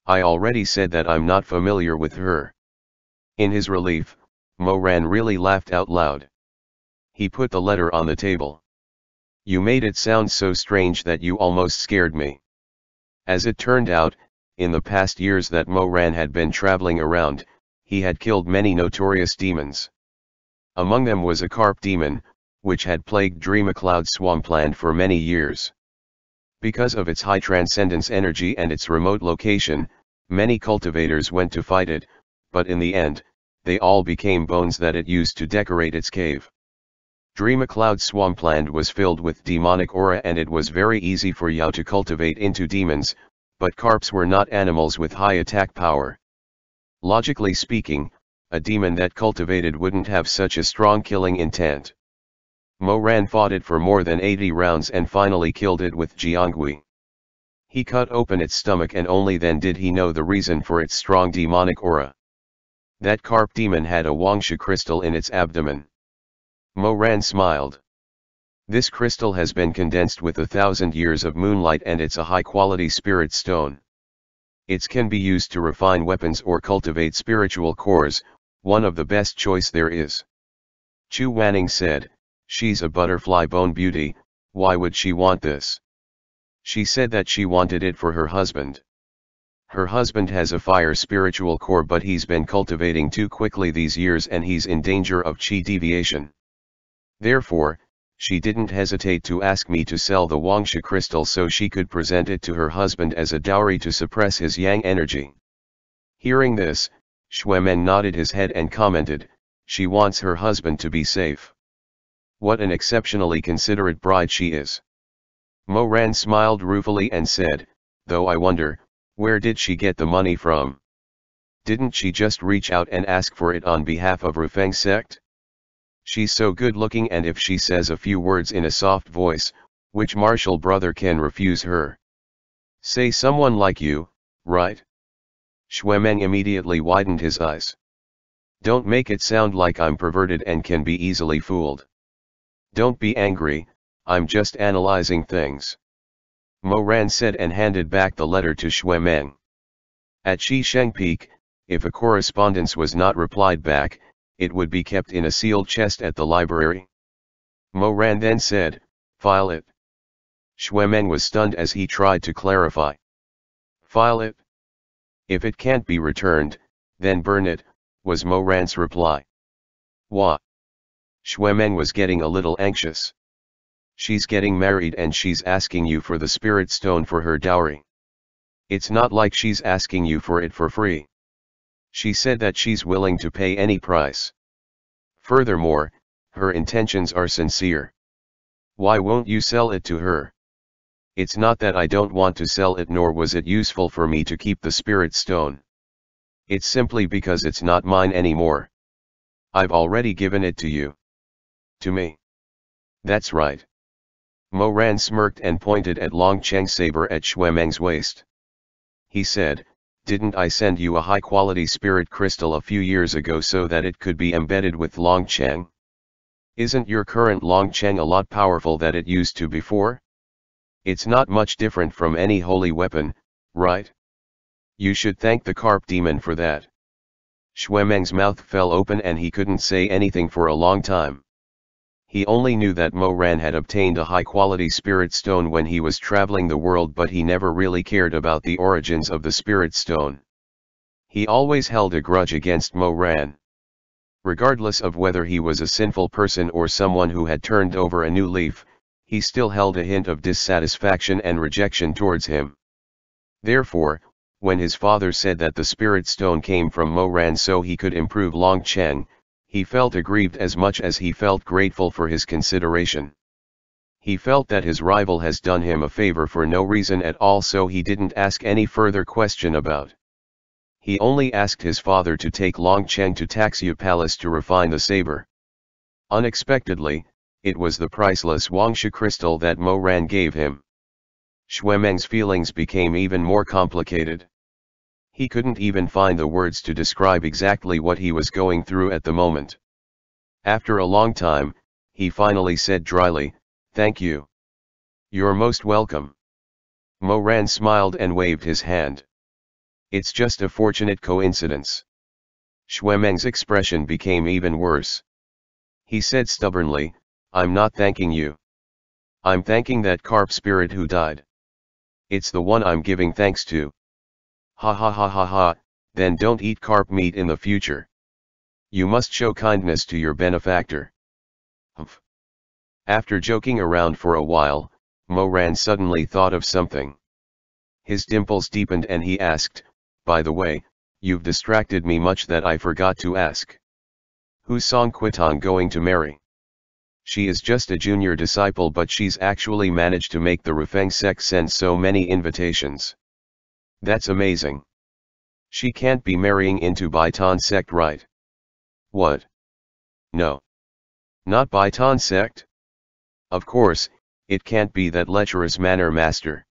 I already said that I'm not familiar with her." In his relief, Mo Ran really laughed out loud. He put the letter on the table. "You made it sound so strange that you almost scared me." As it turned out, in the past years that Mo Ran had been traveling around, he had killed many notorious demons. Among them was a carp demon, which had plagued Dreamcloud Swampland for many years. Because of its high transcendence energy and its remote location, many cultivators went to fight it, but in the end, they all became bones that it used to decorate its cave. Dreamcloud Swampland was filled with demonic aura, and it was very easy for Yao to cultivate into demons, but carps were not animals with high attack power. Logically speaking, a demon that cultivated wouldn't have such a strong killing intent. Mo Ran fought it for more than 80 rounds and finally killed it with Jiangui. He cut open its stomach and only then did he know the reason for its strong demonic aura. That carp demon had a Wangshu crystal in its abdomen. Mo Ran smiled. "This crystal has been condensed with 1,000 years of moonlight and it's a high-quality spirit stone. It can be used to refine weapons or cultivate spiritual cores, one of the best choice there is." Chu Wanning said, "She's a butterfly bone beauty, why would she want this?" She said that she wanted it for her husband. Her husband has a fire spiritual core, but he's been cultivating too quickly these years and he's in danger of chi deviation. Therefore, she didn't hesitate to ask me to sell the Wangshu crystal so she could present it to her husband as a dowry to suppress his yang energy. Hearing this, Xuemeng nodded his head and commented, "She wants her husband to be safe. What an exceptionally considerate bride she is." Mo Ran smiled ruefully and said, "Though I wonder, where did she get the money from? Didn't she just reach out and ask for it on behalf of Rufeng sect? She's so good looking, and if she says a few words in a soft voice, which martial brother can refuse her? Say someone like you, right?" Xuemeng immediately widened his eyes. "Don't make it sound like I'm perverted and can be easily fooled. Don't be angry, I'm just analyzing things." Mo Ran said and handed back the letter to Xuemeng. At Shisheng Peak, if a correspondence was not replied back, it would be kept in a sealed chest at the library. Mo Ran then said, "File it." Xuemeng was stunned as he tried to clarify. "File it? If it can't be returned, then burn it," was Mo Ran's reply. "What?" Xuemeng was getting a little anxious. "She's getting married and she's asking you for the spirit stone for her dowry. It's not like she's asking you for it for free. She said that she's willing to pay any price. Furthermore, her intentions are sincere. Why won't you sell it to her?" "It's not that I don't want to sell it, nor was it useful for me to keep the spirit stone. It's simply because it's not mine anymore. I've already given it to you." "To me?" "That's right." Mo Ran smirked and pointed at Long Cheng's saber at Xuemeng's waist. He said, "Didn't I send you a high-quality spirit crystal a few years ago so that it could be embedded with Long Cheng? Isn't your current Long Cheng a lot powerful than it used to before? It's not much different from any holy weapon, right? You should thank the carp demon for that." Xuemeng's mouth fell open and he couldn't say anything for a long time. He only knew that Mo Ran had obtained a high-quality spirit stone when he was traveling the world, but he never really cared about the origins of the spirit stone. He always held a grudge against Mo Ran. Regardless of whether he was a sinful person or someone who had turned over a new leaf, he still held a hint of dissatisfaction and rejection towards him. Therefore, when his father said that the spirit stone came from Mo Ran so he could improve Long Cheng, he felt aggrieved as much as he felt grateful for his consideration. He felt that his rival has done him a favor for no reason at all, so he didn't ask any further question about. He only asked his father to take Longcheng to Taxia Palace to refine the saber. Unexpectedly, it was the priceless Wangsha crystal that Mo Ran gave him. Xuemeng's feelings became even more complicated. He couldn't even find the words to describe exactly what he was going through at the moment. After a long time, he finally said dryly, "Thank you. You're most welcome." Mo Ran smiled and waved his hand. "It's just a fortunate coincidence." Xuemeng's expression became even worse. He said stubbornly, "I'm not thanking you. I'm thanking that carp spirit who died. It's the one I'm giving thanks to." "Ha ha ha ha ha, then don't eat carp meat in the future. You must show kindness to your benefactor." Humph. After joking around for a while, Mo Ran suddenly thought of something. His dimples deepened and he asked, "By the way, you've distracted me much that I forgot to ask. Who's Song Quitong going to marry? She is just a junior disciple, but she's actually managed to make the Rufeng sect send so many invitations. That's amazing. She can't be marrying into Baitan sect, right?" "What? No. Not Baitan sect? Of course, it can't be that lecherous manner master.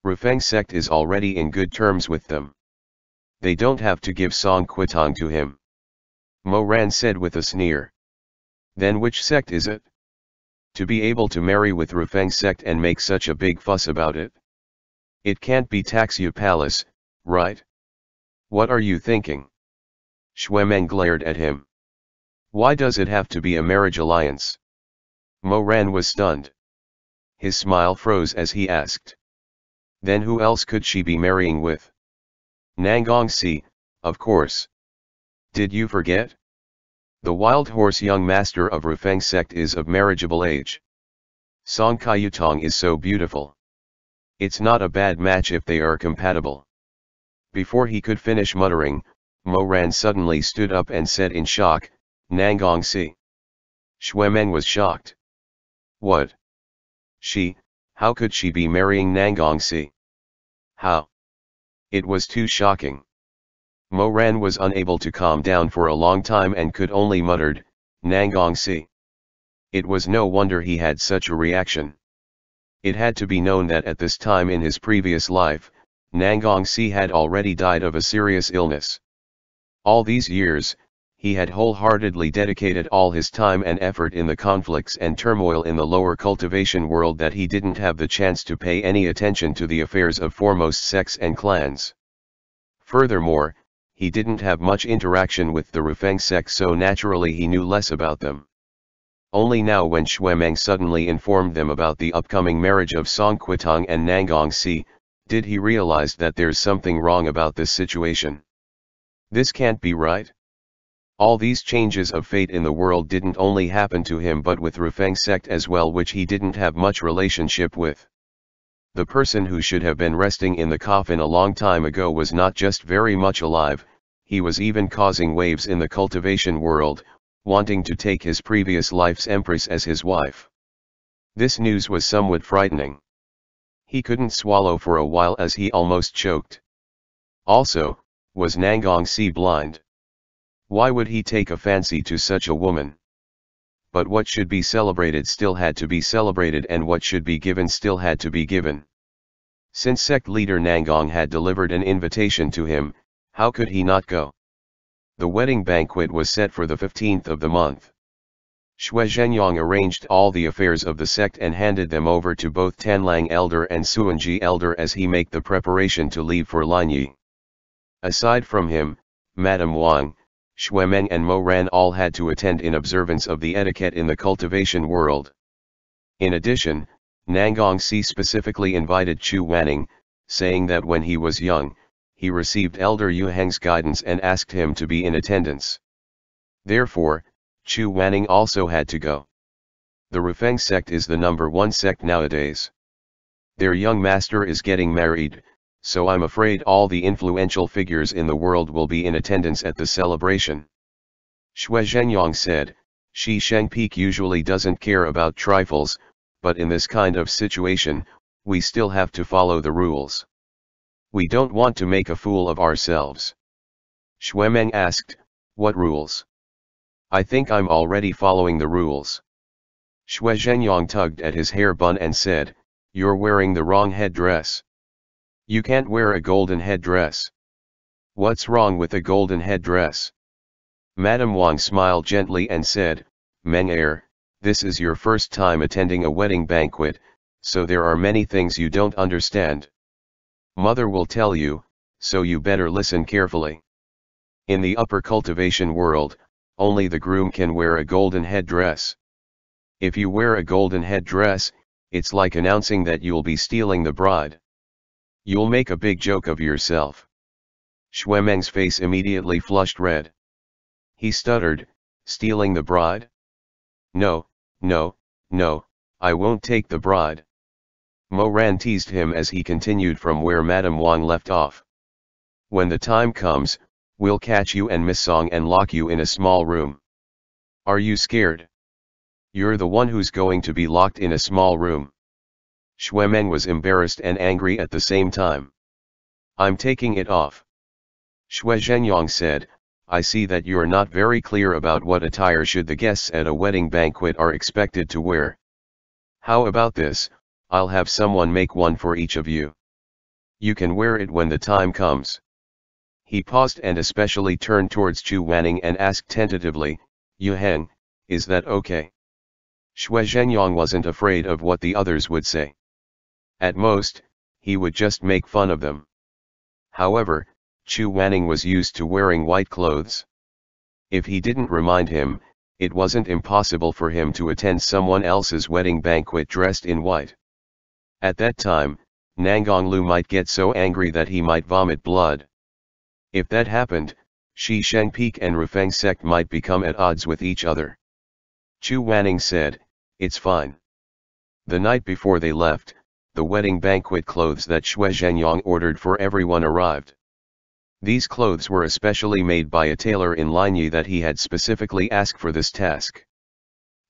Rufeng sect is already in good terms with them. They don't have to give Song Quitong to him." Mo Ran said with a sneer. "Then which sect is it? To be able to marry with Rufeng sect and make such a big fuss about it? It can't be Taxia Palace, right? What are you thinking?" Xuemeng glared at him. "Why does it have to be a marriage alliance?" Mo Ran was stunned. His smile froze as he asked, "Then who else could she be marrying with?" "Nangong Si, of course. Did you forget? The wild horse young master of Rufeng sect is of marriageable age. Song Kayutong is so beautiful. It's not a bad match if they are compatible." Before he could finish muttering, Mo Ran suddenly stood up and said in shock, "Nangong Si." Xuemeng was shocked. "What? She, how could she be marrying Nangong Si? How?" It was too shocking. Mo Ran was unable to calm down for a long time and could only muttered, "Nangong Si." It was no wonder he had such a reaction. It had to be known that at this time in his previous life, Nangong Si had already died of a serious illness. All these years, he had wholeheartedly dedicated all his time and effort in the conflicts and turmoil in the lower cultivation world that he didn't have the chance to pay any attention to the affairs of foremost sects and clans. Furthermore, he didn't have much interaction with the Rufeng sect, so naturally he knew less about them. Only now when Xuemeng suddenly informed them about the upcoming marriage of Song Quitong and Nangong Si, did he realize that there's something wrong about this situation. This can't be right. All these changes of fate in the world didn't only happen to him but with Rufeng sect as well, which he didn't have much relationship with. The person who should have been resting in the coffin a long time ago was not just very much alive, he was even causing waves in the cultivation world, wanting to take his previous life's empress as his wife. This news was somewhat frightening. He couldn't swallow for a while as he almost choked. Also, was Nangong Si blind? Why would he take a fancy to such a woman? But what should be celebrated still had to be celebrated, and what should be given still had to be given. Since sect leader Nangong had delivered an invitation to him, how could he not go? The wedding banquet was set for the 15th of the month. Xue Zhenyang arranged all the affairs of the sect and handed them over to both Tanlang elder and Suanji elder as he made the preparation to leave for Linyi. Aside from him, Madame Wang, Xuemeng and Mo Ran all had to attend in observance of the etiquette in the cultivation world. In addition, Nangong Si specifically invited Chu Wanning, saying that when he was young, he received Elder Yu Heng's guidance and asked him to be in attendance. Therefore, Chu Wanning also had to go. The Rufeng sect is the #1 sect nowadays. Their young master is getting married, so I'm afraid all the influential figures in the world will be in attendance at the celebration. Xue Zhenyang said, Shi Shengpeak usually doesn't care about trifles, but in this kind of situation, we still have to follow the rules. We don't want to make a fool of ourselves. Xuemeng asked, "What rules?" "I think I'm already following the rules." Xue Zhenyang tugged at his hair bun and said, "You're wearing the wrong headdress. You can't wear a golden headdress." "What's wrong with a golden headdress?" Madame Wang smiled gently and said, "Meng Er, this is your first time attending a wedding banquet, so there are many things you don't understand. Mother will tell you, so you better listen carefully. In the upper cultivation world, only the groom can wear a golden headdress. If you wear a golden headdress, it's like announcing that you'll be stealing the bride. You'll make a big joke of yourself." Xuemeng's face immediately flushed red. He stuttered, "Stealing the bride? No, no, no, I won't take the bride." Mo Ran teased him as he continued from where Madame Wang left off. "When the time comes, we'll catch you and Miss Song and lock you in a small room. Are you scared? You're the one who's going to be locked in a small room." Xuemeng was embarrassed and angry at the same time. "I'm taking it off." Xue Zhenyang said, "I see that you're not very clear about what attire should the guests at a wedding banquet are expected to wear. How about this, I'll have someone make one for each of you. You can wear it when the time comes." He paused and especially turned towards Chu Wanning and asked tentatively, "Yu Heng, is that okay?" Xue Zhenyang wasn't afraid of what the others would say. At most, he would just make fun of them. However, Chu Wanning was used to wearing white clothes. If he didn't remind him, it wasn't impossible for him to attend someone else's wedding banquet dressed in white. At that time, Nangong Lu might get so angry that he might vomit blood. If that happened, Shi Shengpeak and Rufeng sect might become at odds with each other. Chu Wanning said, "It's fine." The night before they left, the wedding banquet clothes that Xue Zhenyang ordered for everyone arrived. These clothes were especially made by a tailor in Linyi that he had specifically asked for this task.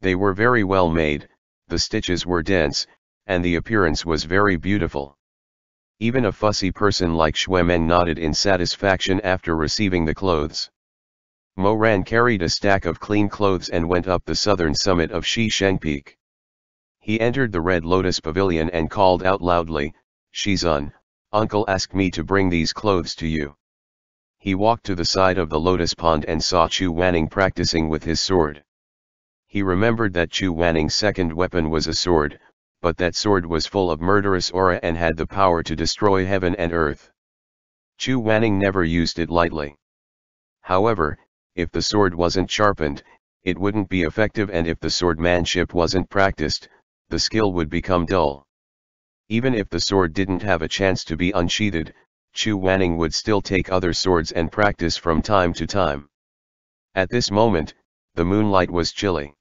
They were very well made, the stitches were dense, and the appearance was very beautiful. Even a fussy person like Xuemeng nodded in satisfaction after receiving the clothes. Mo Ran carried a stack of clean clothes and went up the southern summit of Shi Shengpeak. He entered the Red Lotus Pavilion and called out loudly, "Shizun, Uncle asked me to bring these clothes to you." He walked to the side of the lotus pond and saw Chu Wanning practicing with his sword. He remembered that Chu Wanning's second weapon was a sword, but that sword was full of murderous aura and had the power to destroy heaven and earth. Chu Wanning never used it lightly. However, if the sword wasn't sharpened, it wouldn't be effective, and if the swordmanship wasn't practiced, the skill would become dull. Even if the sword didn't have a chance to be unsheathed, Chu Wanning would still take other swords and practice from time to time. At this moment, the moonlight was chilly.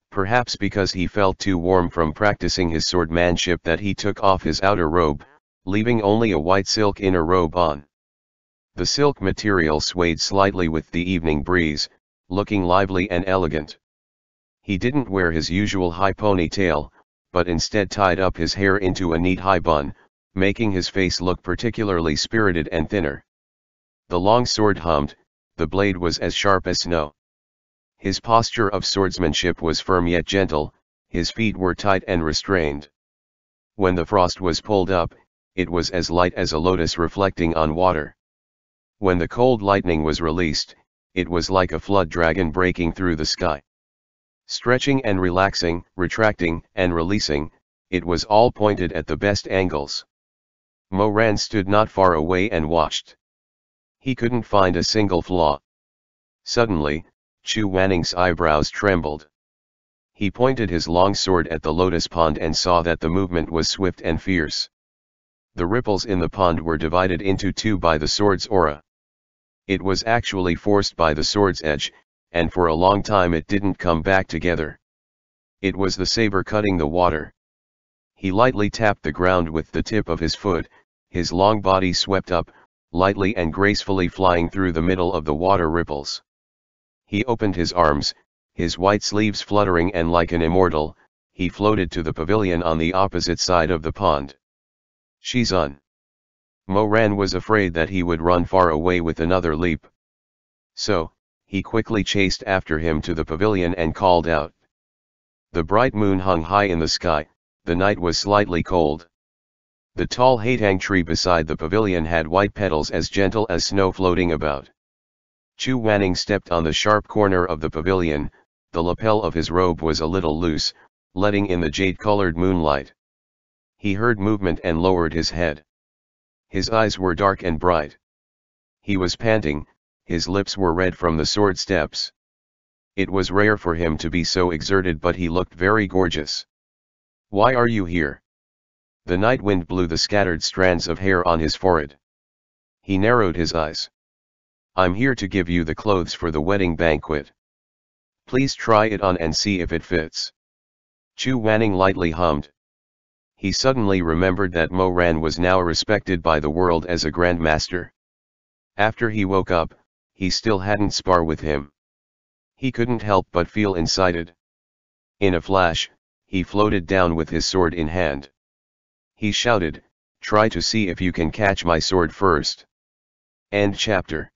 Perhaps because he felt too warm from practicing his swordmanship that he took off his outer robe, leaving only a white silk inner robe on. The silk material swayed slightly with the evening breeze, looking lively and elegant. He didn't wear his usual high ponytail, but instead tied up his hair into a neat high bun, making his face look particularly spirited and thinner. The long sword hummed, the blade was as sharp as snow. His posture of swordsmanship was firm yet gentle, his feet were tight and restrained. When the frost was pulled up, it was as light as a lotus reflecting on water. When the cold lightning was released, it was like a flood dragon breaking through the sky. Stretching and relaxing, retracting and releasing, it was all pointed at the best angles. Mo Ran stood not far away and watched. He couldn't find a single flaw. Suddenly, Chu Wanning's eyebrows trembled. He pointed his long sword at the lotus pond and saw that the movement was swift and fierce. The ripples in the pond were divided into two by the sword's aura. It was actually forced by the sword's edge, and for a long time it didn't come back together. It was the saber cutting the water. He lightly tapped the ground with the tip of his foot, his long body swept up, lightly and gracefully flying through the middle of the water ripples. He opened his arms, his white sleeves fluttering, and like an immortal, he floated to the pavilion on the opposite side of the pond. Shizun. Mo Ran was afraid that he would run far away with another leap, So, he quickly chased after him to the pavilion and called out. The bright moon hung high in the sky, the night was slightly cold. The tall hatang tree beside the pavilion had white petals as gentle as snow floating about. Chu Wanning stepped on the sharp corner of the pavilion, the lapel of his robe was a little loose, letting in the jade-colored moonlight. He heard movement and lowered his head. His eyes were dark and bright. He was panting, his lips were red from the sword steps. It was rare for him to be so exerted, but he looked very gorgeous. "Why are you here?" The night wind blew the scattered strands of hair on his forehead. He narrowed his eyes. "I'm here to give you the clothes for the wedding banquet. Please try it on and see if it fits." Chu Wanning lightly hummed. He suddenly remembered that Mo Ran was now respected by the world as a grandmaster. After he woke up, he still hadn't sparred with him. He couldn't help but feel incited. In a flash, he floated down with his sword in hand. He shouted, "Try to see if you can catch my sword first." End chapter.